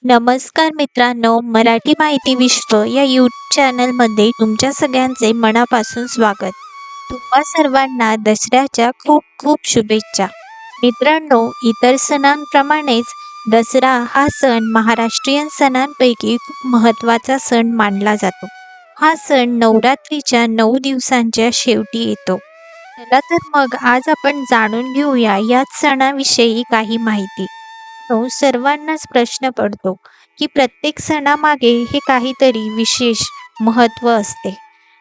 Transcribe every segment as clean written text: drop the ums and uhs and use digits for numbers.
नमस्कार मित्रांनो, मराठी माहिती विश्व या यूट्यूब चॅनलमध्ये तुमच्या सगळ्यांचे मनापासून स्वागत. तुम्हा सर्वांना दसऱ्याच्या खूप खूप शुभेच्छा. मित्रांनो, इतर सणांप्रमाणेच दसरा हा सण महाराष्ट्रीयन सणांपैकी खूप महत्त्वाचा सण मानला जातो. हा सण नवरात्रीच्या 9 दिवसांच्या शेवटी येतो. चला तर मग आज आपण जाणून घेऊया याच सणाविषयी काही माहिती. सर्वांनाच प्रश्न पडतो की प्रत्येक सणामागे हे काहीतरी विशेष महत्त्व असते.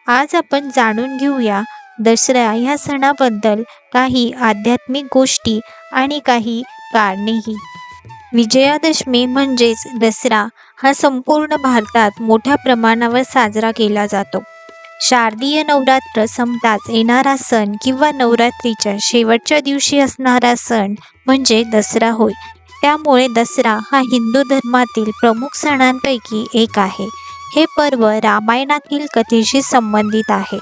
आज आपण जाणून घेऊया दसरा ह्या सणाबद्दल काही आध्यात्मिक गोष्टी आणि काही कारणेही. विजयादशमी म्हणजेच दसरा हा संपूर्ण भारतात मोठ्या प्रमाणावर साजरा केला जातो. शारदीय नवरात्र संपताच येणारा सण किंवा नवरात्रीच्या शेवटच्या दिवशी असणारा सण म्हणजे दसरा होय. त्यामुळे दसरा हा हिंदू धर्मातील प्रमुख सणांपैकी एक आहे. हे पर्व रामायणातील कथेशी संबंधित आहे.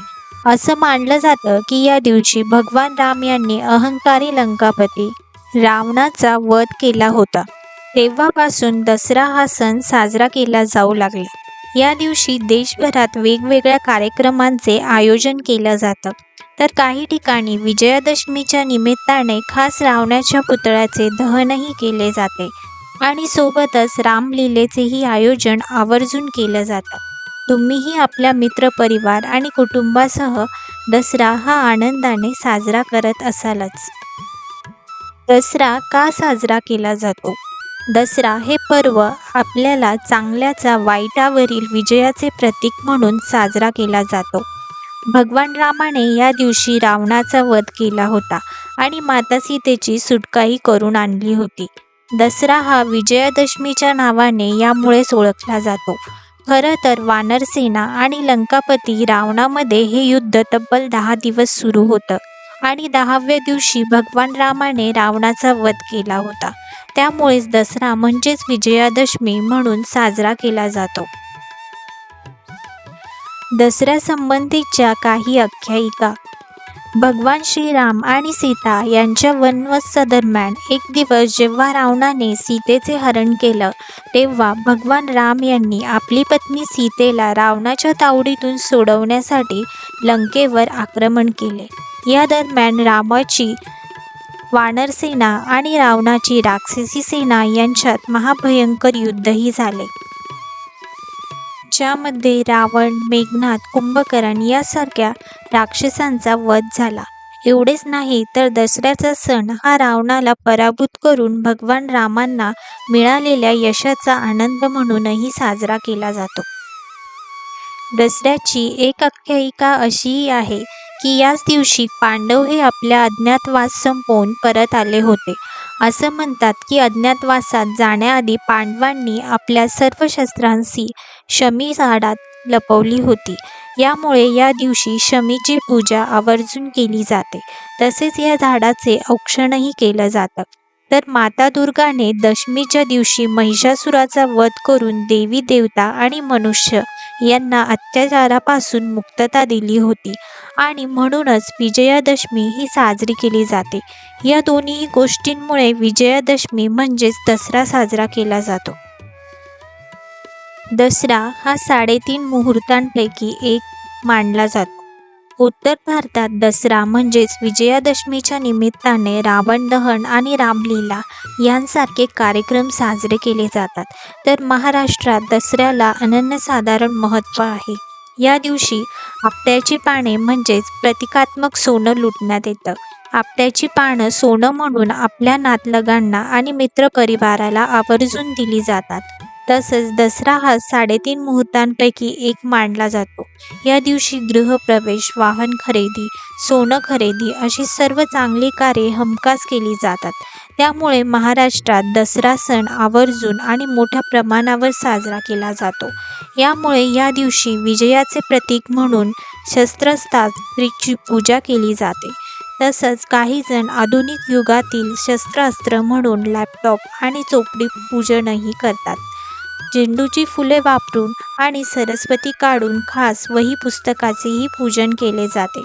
असं मानलं जातं की या दिवशी भगवान राम यांनी अहंकारी लंकापती रावणाचा वध केला होता. तेव्हापासून दसरा हा सण साजरा केला जाऊ लागला. या दिवशी देशभरात वेगवेगळ्या कार्यक्रमांचे आयोजन केलं जातं. तर काही ठिकाणी विजयादशमीच्या निमित्ताने खास रावणाच्या पुतळ्याचे दहनही केले जाते आणि सोबतच रामलीलेचेही आयोजन आवर्जून केलं जातं. तुम्हीही आपल्या मित्रपरिवार आणि कुटुंबासह दसरा हा आनंदाने साजरा करत असालच. दसरा का साजरा केला जातो? दसरा हे पर्व आपल्याला चांगल्याचा वाईटावरील विजयाचे प्रतीक म्हणून साजरा केला जातो. भगवान रामाने या दिवशी रावणाचा वध केला होता आणि माता सीतेची सुटकाही करून आणली होती. दसरा हा विजयादशमीच्या नावाने यामुळेच ओळखला जातो. खरं तर वानरसेना आणि लंकापती रावणामध्ये हे युद्ध तब्बल 10 दिवस सुरू होतं आणि 10व्या दिवशी भगवान रामाने रावणाचा वध केला होता. त्यामुळेच दसरा म्हणजेच विजयादशमी म्हणून साजरा केला जातो. दसऱ्यासंबंधीच्या काही आख्यायिका. भगवान श्रीराम आणि सीता यांच्या वनवासादरम्यान एक दिवस जेव्हा रावणाने सीतेचे हरण केलं, तेव्हा भगवान राम यांनी आपली पत्नी सीतेला रावणाच्या तावडीतून सोडवण्यासाठी लंकेवर आक्रमण केले. या दरम्यान रामाची वानरसेना आणि रावणाची राक्षसी सेना यांच्यात महाभयंकर युद्धही झाले, ज्यामध्ये रावण, मेघनाद, कुंभकर्ण यासारख्या राक्षसांचा वध झाला. एवढेच नाही तर दसऱ्याचा सण हा रावणाला पराभूत करून भगवान रामांना मिळालेल्या यशाचा आनंद म्हणूनही साजरा केला जातो. दसऱ्याची एक आख्यायिका अशीही आहे की याच दिवशी पांडव हे आपल्या अज्ञातवास संपवून परत आले होते. असं म्हणतात की अज्ञातवासात जाण्याआधी पांडवांनी आपल्या सर्व शस्त्रांची शमी झाडात लपवली होती. यामुळे या दिवशी शमीची पूजा आवर्जून केली जाते. तसेच या झाडाचे औक्षणही केलं जातं. तर माता दुर्गाने दशमीच्या दिवशी महिषासुराचा वध करून देवी देवता आणि मनुष्य यांना अत्याचारापासून मुक्तता दिली होती आणि म्हणूनच विजयादशमी ही साजरी केली जाते. या दोन्ही गोष्टींमुळे विजयादशमी म्हणजेच दसरा साजरा केला जातो. दसरा हा 3.5 मुहूर्तांपैकी एक मानला जातो. उत्तर भारतात दसरा म्हणजेच विजयादशमीच्या निमित्ताने रावण दहन आणि रामलीला यांसारखे कार्यक्रम साजरे केले जातात. तर महाराष्ट्रात दसऱ्याला अनन्यसाधारण महत्त्व आहे. या दिवशी आपट्याची पाने म्हणजेच प्रतिकात्मक सोनं लुटण्यात येतं. आपट्याची पानं सोनं म्हणून आपल्या नातलगांना आणि मित्रपरिवाराला आवर्जून दिली जातात. तसंच दसरा हा 3.5 मुहूर्तांपैकी एक मानला जातो. या दिवशी गृहप्रवेश, वाहन खरेदी, सोनं खरेदी अशी सर्व चांगली कार्ये हमखास केली जातात. त्यामुळे महाराष्ट्रात दसरा सण आवर्जून आणि मोठ्या प्रमाणावर साजरा केला जातो. यामुळे या दिवशी विजयाचे प्रतीक म्हणून शस्त्रस्त्राची पूजा केली जाते. तसंच काही जण आधुनिक युगातील शस्त्रास्त्र म्हणून लॅपटॉप आणि चोपडी पूजनही करतात. झेंडूची फुले वापरून आणि सरस्वती काढून खास वही पुस्तकाचेही पूजन केले जाते.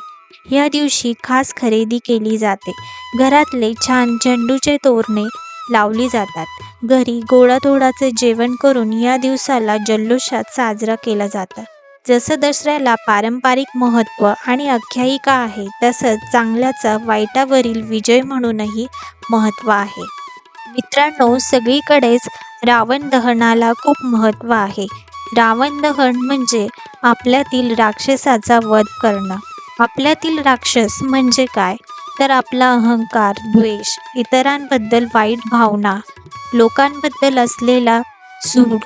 या दिवशी खास खरेदी केली जाते. घरातले छान झेंडूचे तोरणे लावली जातात। घरी गोडाधोडाचे जेवण करून या दिवसाला जल्लोषात साजरा केला जातं। जसं दसऱ्याला पारंपरिक महत्त्व आणि आख्यायिका आहे, तसंच चांगल्याचा वाईटावरील विजय म्हणूनही महत्त्व आहे। मित्रांनो, सगळीकडेच रावण दहनाला खूप महत्त्व आहे। रावण दहन म्हणजे आपल्यातील राक्षसाचा वध करणं। आपल्यातील राक्षस म्हणजे काय? तर आपला अहंकार, द्वेष, इतरांबद्दल वाईट भावना, लोकांबद्दल असलेला सूड,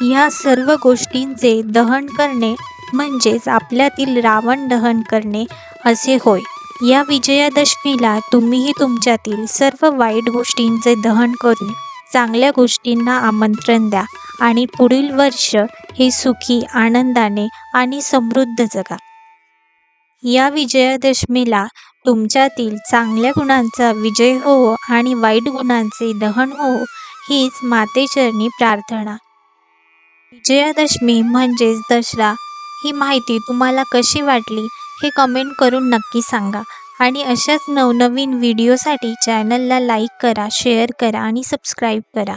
या सर्व गोष्टींचे दहन करणे म्हणजेच आपल्यातील रावण दहन करणे असे होय। या विजयादशमीला तुम्हीही तुमच्यातील सर्व वाईट गोष्टींचे दहन करून चांगल्या गोष्टींना आमंत्रण द्या आणि पुढील वर्ष हे सुखी, आनंदाने आणि समृद्ध जगा। या विजयादशमीला तुमच्यातील चांगल्या गुणांचा विजय होवो आणि वाईट गुणांचे दहन होवो, हीच मातेचरणी प्रार्थना। विजयादशमी म्हणजेच दसरा ही माहिती तुम्हाला कशी वाटली हे कमेंट करून नक्की सांगा आणि अशाच नवनवीन व्हिडिओसाठी चॅनलला लाईक करा, शेअर करा आणि सबस्क्राईब करा।